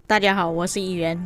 大家好，我是议员。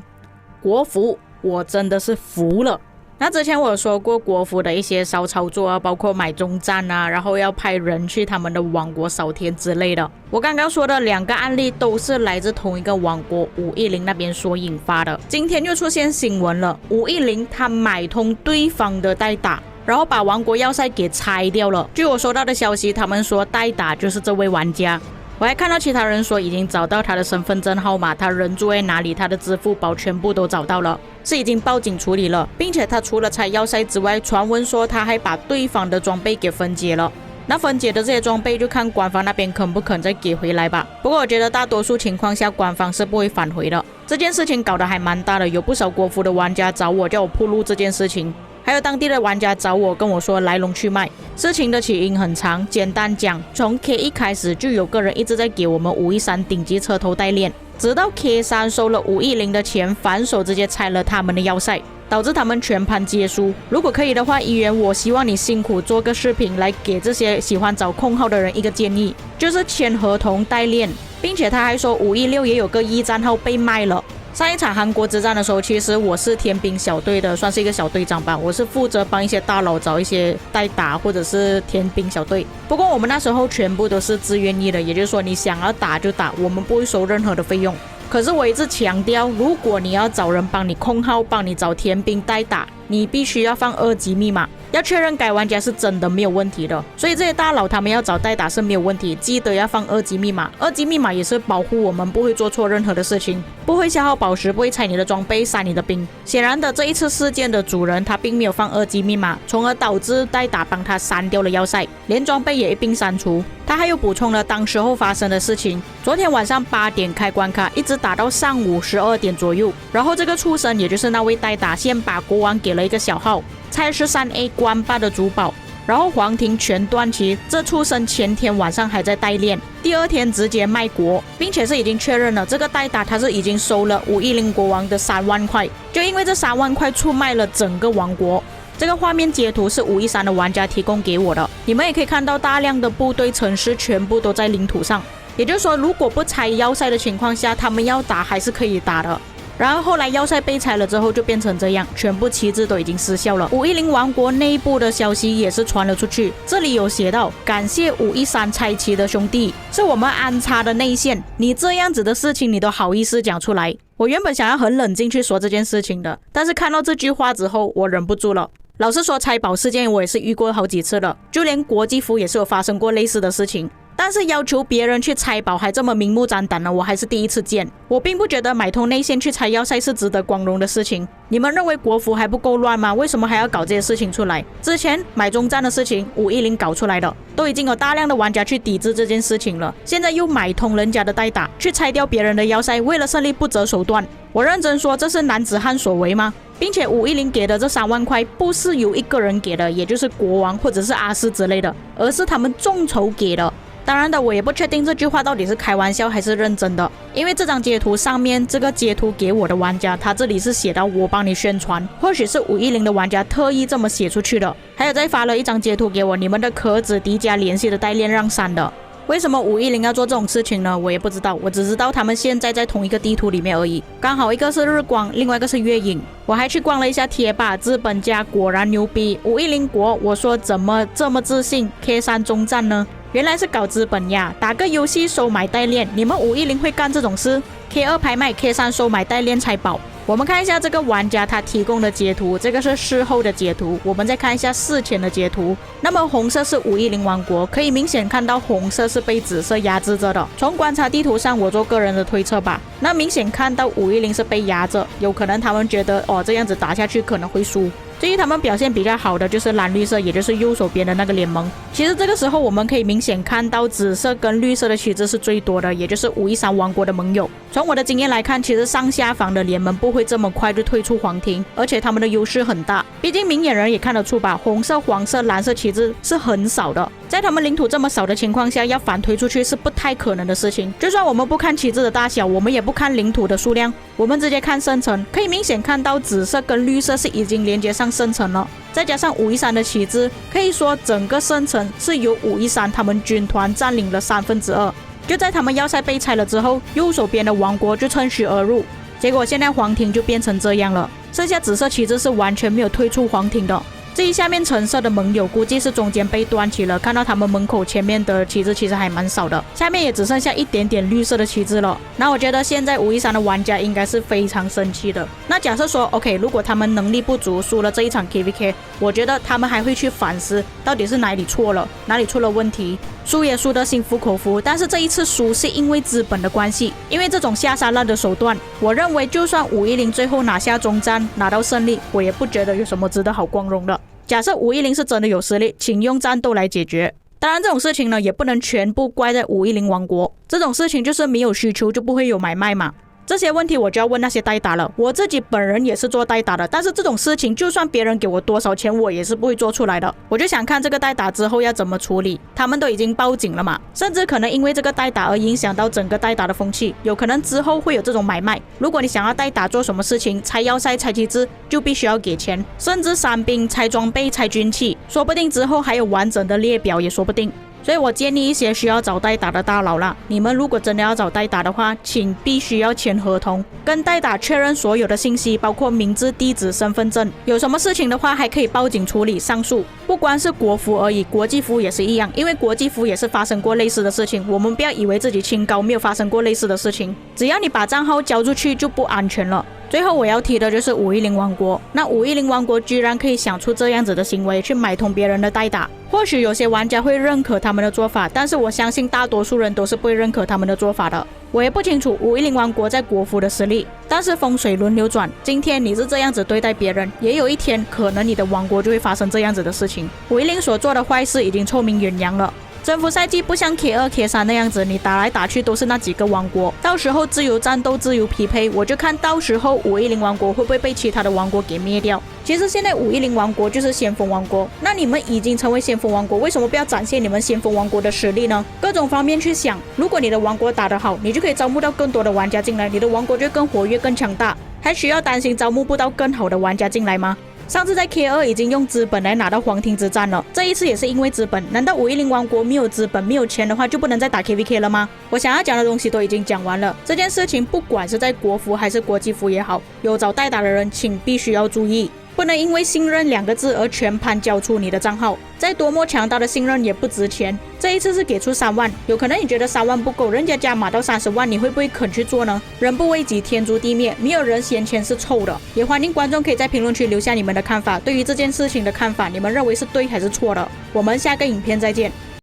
国服我真的是服了。那之前我有说过国服的一些骚操作啊，包括买中站啊，然后要派人去他们的网国扫填之类的。我刚刚说的2个案例都是来自同一个网国510那边所引发的。今天又出现新闻了，510他买通对方的代打，然后把王国要塞给拆掉了。据我收到的消息，他们说代打就是这位玩家。我还看到其他人说已经找到他的身份证号码，他人住在哪里，他的支付宝全部都找到了，是已经报警处理了，并且他除了拆要塞之外，传闻说他还把对方的装备给分解了。那分解的这些装备就看官方那边肯不肯再给回来吧。不过我觉得大多数情况下官方是不会返回的。这件事情搞得还蛮大的，有不少国服的玩家找我叫我铺路这件事情，还有当地的玩家找我跟我说来龙去脉。事情的起因很长，简单讲，从 K1 开始就有个人一直在给我们513顶级车头代练，直到 K3 收了510的钱，反手直接拆了他们的要塞，导致他们全盘皆输。如果可以的话，议员，我希望你辛苦做个视频来给这些喜欢找空号的人一个建议，就是签合同代练，并且他还说516也有个1战号被卖了。上一场韩国之战的时候，其实我是天兵小队的，算是一个小队长吧。我是负责帮一些大佬找一些代打或者是天兵小队。不过我们那时候全部都是自愿意的，也就是说你想要打就打，我们不会收任何的费用。可是我一直强调，如果你要找人帮你控号，帮你找天兵代打，你必须要放2级密码，要确认该玩家是真的没有问题的。所以这些大佬他们要找代打是没有问题，记得要放2级密码。2级密码也是保护我们不会做错任何的事情，不会消耗宝石，不会拆你的装备，杀你的兵。显然的，这一次事件的主人他并没有放2级密码，从而导致代打帮他删掉了要塞，连装备也一并删除。他还有补充了当时候发生的事情，昨天晚上8点开关卡，一直打到上午12点左右，然后这个畜生也就是那位代打先把国王给了一个小号，拆13A 官霸的主堡，然后皇庭全断旗。这畜生前天晚上还在代练，第2天直接卖国，并且是已经确认了这个代打他是已经收了510国王的3万块，就因为这3万块出卖了整个王国。这个画面截图是513的玩家提供给我的，你们也可以看到大量的部队城市全部都在领土上，也就是说如果不拆要塞的情况下，他们要打还是可以打的。然而后来要塞被拆了之后就变成这样，全部旗帜都已经失效了。510王国内部的消息也是传了出去，这里有写到感谢513拆旗的兄弟，是我们安插的内线，你这样子的事情你都好意思讲出来。我原本想要很冷静去说这件事情的，但是看到这句话之后我忍不住了。老实说，拆堡事件我也是遇过好几次了，就连国际服也是有发生过类似的事情，但是要求别人去拆堡还这么明目张胆的，我还是第一次见。我并不觉得买通内线去拆要塞是值得光荣的事情。你们认为国服还不够乱吗？为什么还要搞这些事情出来？之前买中站的事情510搞出来的，都已经有大量的玩家去抵制这件事情了，现在又买通人家的代打去拆掉别人的要塞，为了胜利不择手段。我认真说，这是男子汉所为吗？并且510给的这3万块不是由一个人给的，也就是国王或者是阿斯之类的，而是他们众筹给的。当然的，我也不确定这句话到底是开玩笑还是认真的，因为这张截图上面这个截图给我的玩家，他这里是写到我帮你宣传，或许是510的玩家特意这么写出去的。还有再发了一张截图给我，你们的壳子迪迦联系的代练让删的。为什么510要做这种事情呢？我也不知道，我只知道他们现在在同一个地图里面而已，刚好一个是日光，另外一个是月影。我还去逛了一下贴吧，资本家果然牛逼。510国，我说怎么这么自信 K3 中战呢？原来是搞资本呀，打个游戏收买代练，你们510会干这种事？ K2 拍卖 K3 收买代练拆堡。我们看一下这个玩家他提供的截图，这个是事后的截图，我们再看一下事前的截图。那么红色是510王国，可以明显看到红色是被紫色压制着的。从观察地图上，我做个人的推测吧，那明显看到510是被压着，有可能他们觉得这样子打下去可能会输。至于他们表现比较好的就是蓝绿色，也就是右手边的那个联盟。其实这个时候我们可以明显看到紫色跟绿色的旗帜是最多的，也就是513王国的盟友。从我的经验来看，其实上下方的联盟不会这么快就退出皇庭，而且他们的优势很大。毕竟明眼人也看得出吧，红色、黄色、蓝色旗帜是很少的，在他们领土这么少的情况下，要反推出去是不太可能的事情。就算我们不看旗帜的大小，我们也不看领土的数量，我们直接看生成，可以明显看到紫色跟绿色是已经连接上生成了，再加上513的旗帜，可以说整个圣城是由513他们军团占领了2/3。就在他们要塞被拆了之后，右手边的王国就趁虚而入，结果现在皇庭就变成这样了，剩下紫色旗帜是完全没有退出皇庭的。至于下面橙色的盟友，估计是中间被端起了，看到他们门口前面的旗帜其实还蛮少的，下面也只剩下一点点绿色的旗帜了。那我觉得现在513的玩家应该是非常生气的。那假设说 OK， 如果他们能力不足输了这一场 KVK， 我觉得他们还会去反思到底是哪里错了，哪里出了问题。输也输得心服口服，但是这一次输是因为资本的关系，因为这种下三滥的手段，我认为就算510最后拿下中战拿到胜利，我也不觉得有什么值得好光荣的。假设510是真的有实力，请用战斗来解决。当然这种事情呢，也不能全部怪在510王国，这种事情就是没有需求就不会有买卖嘛。这些问题我就要问那些代打了，我自己本人也是做代打的，但是这种事情就算别人给我多少钱，我也是不会做出来的。我就想看这个代打之后要怎么处理，他们都已经报警了嘛，甚至可能因为这个代打而影响到整个代打的风气，有可能之后会有这种买卖。如果你想要代打做什么事情，拆要塞、拆旗帜，就必须要给钱，甚至删兵、拆装备、拆军器，说不定之后还有完整的列表也说不定。所以我建议一些需要找代打的大佬啦，你们如果真的要找代打的话，请必须要签合同，跟代打确认所有的信息，包括名字、地址、身份证。有什么事情的话，还可以报警处理上诉。不光是国服而已，国际服也是一样，因为国际服也是发生过类似的事情。我们不要以为自己清高，没有发生过类似的事情。只要你把账号交出去，就不安全了。最后我要提的就是510王国，那510王国居然可以想出这样子的行为，去买通别人的代打。或许有些玩家会认可他们的做法，但是我相信大多数人都是不会认可他们的做法的。我也不清楚510王国在国服的实力，但是风水轮流转，今天你是这样子对待别人，也有一天可能你的王国就会发生这样子的事情。510所做的坏事已经臭名远扬了。征服赛季不像 K2、K3 那样子，你打来打去都是那几个王国，到时候自由战斗、自由匹配，我就看到时候510王国会不会被其他的王国给灭掉。其实现在510王国就是先锋王国，那你们已经成为先锋王国，为什么不要展现你们先锋王国的实力呢？各种方面去想，如果你的王国打得好，你就可以招募到更多的玩家进来，你的王国就更活跃、更强大，还需要担心招募不到更好的玩家进来吗？上次在 K2 已经用资本来拿到黄庭之战了，这一次也是因为资本。难道510王国没有资本、没有钱的话，就不能再打 KVK 了吗？我想要讲的东西都已经讲完了。这件事情不管是在国服还是国际服也好，有找代打的人请必须要注意，不能因为信任2个字而全盘交出你的账号。再多么强大的信任也不值钱。这一次是给出3万，有可能你觉得3万不够，人家加码到30万，你会不会肯去做呢？人不为己，天诛地灭，没有人嫌钱是臭的。也欢迎观众可以在评论区留下你们的看法，对于这件事情的看法，你们认为是对还是错的？我们下个影片再见。